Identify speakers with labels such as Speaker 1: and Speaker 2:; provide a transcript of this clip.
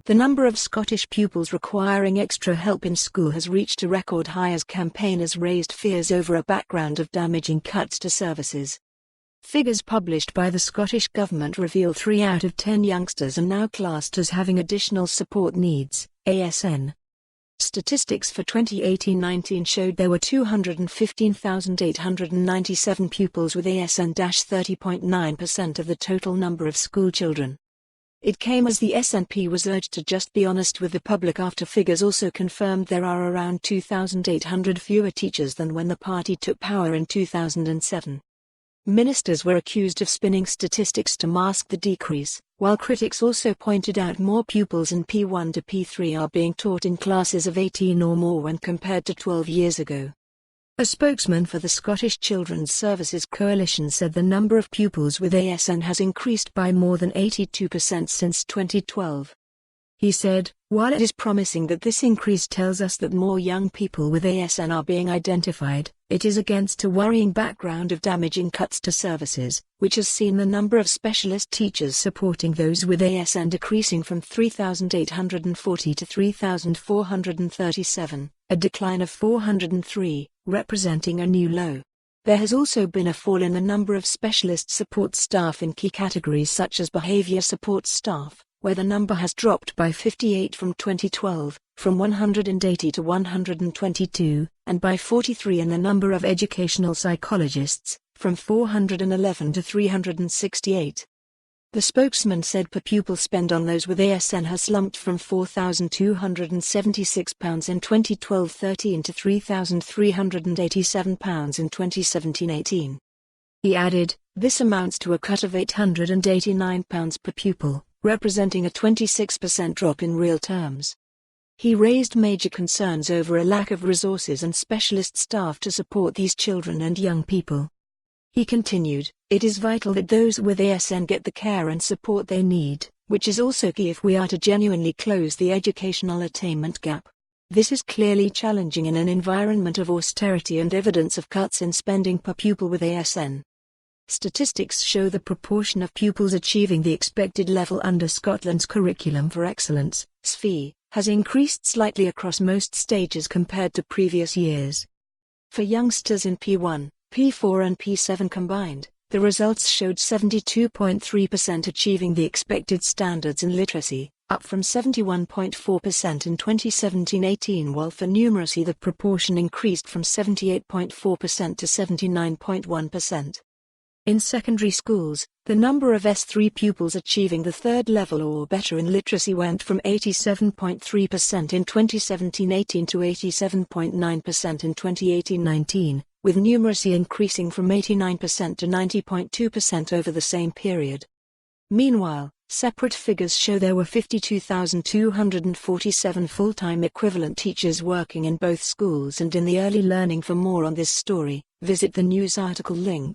Speaker 1: The number of Scottish pupils requiring extra help in school has reached a record high as campaigners raised fears over a background of damaging cuts to services. Figures published by the Scottish Government reveal 3 out of 10 youngsters are now classed as having additional support needs, ASN. Statistics for 2018-19 showed there were 215,897 pupils with ASN, 30.9% of the total number of schoolchildren. It came as the SNP was urged to just be honest with the public after figures also confirmed there are around 2,800 fewer teachers than when the party took power in 2007. Ministers were accused of spinning statistics to mask the decrease, while critics also pointed out more pupils in P1 to P3 are being taught in classes of 18 or more when compared to 12 years ago. A spokesman for the Scottish Children's Services Coalition said the number of pupils with ASN has increased by more than 82% since 2012. He said, "While it is promising that this increase tells us that more young people with ASN are being identified, it is against a worrying background of damaging cuts to services, which has seen the number of specialist teachers supporting those with ASN decreasing from 3,840 to 3,437, a decline of 403, representing a new low. There has also been a fall in the number of specialist support staff in key categories such as behavior support staff, where the number has dropped by 58 from 2012, from 180 to 122, and by 43 in the number of educational psychologists, from 411 to 368. The spokesman said per pupil spend on those with ASN has slumped from £4,276 in 2012-13 to £3,387 in 2017-18. He added, "This amounts to a cut of £889 per pupil, representing a 26% drop in real terms." He raised major concerns over a lack of resources and specialist staff to support these children and young people. He continued, "It is vital that those with ASN get the care and support they need, which is also key if we are to genuinely close the educational attainment gap. This is clearly challenging in an environment of austerity and evidence of cuts in spending per pupil with ASN." Statistics show the proportion of pupils achieving the expected level under Scotland's Curriculum for Excellence (SFE) has increased slightly across most stages compared to previous years. For youngsters in P1, P4 and P7 combined, the results showed 72.3% achieving the expected standards in literacy, up from 71.4% in 2017-18, while for numeracy the proportion increased from 78.4% to 79.1%. In secondary schools, the number of S3 pupils achieving the third level or better in literacy went from 87.3% in 2017-18 to 87.9% in 2018-19, with numeracy increasing from 89% to 90.2% over the same period. Meanwhile, separate figures show there were 52,247 full-time equivalent teachers working in both schools and in the early learning. For more on this story, visit the news article link.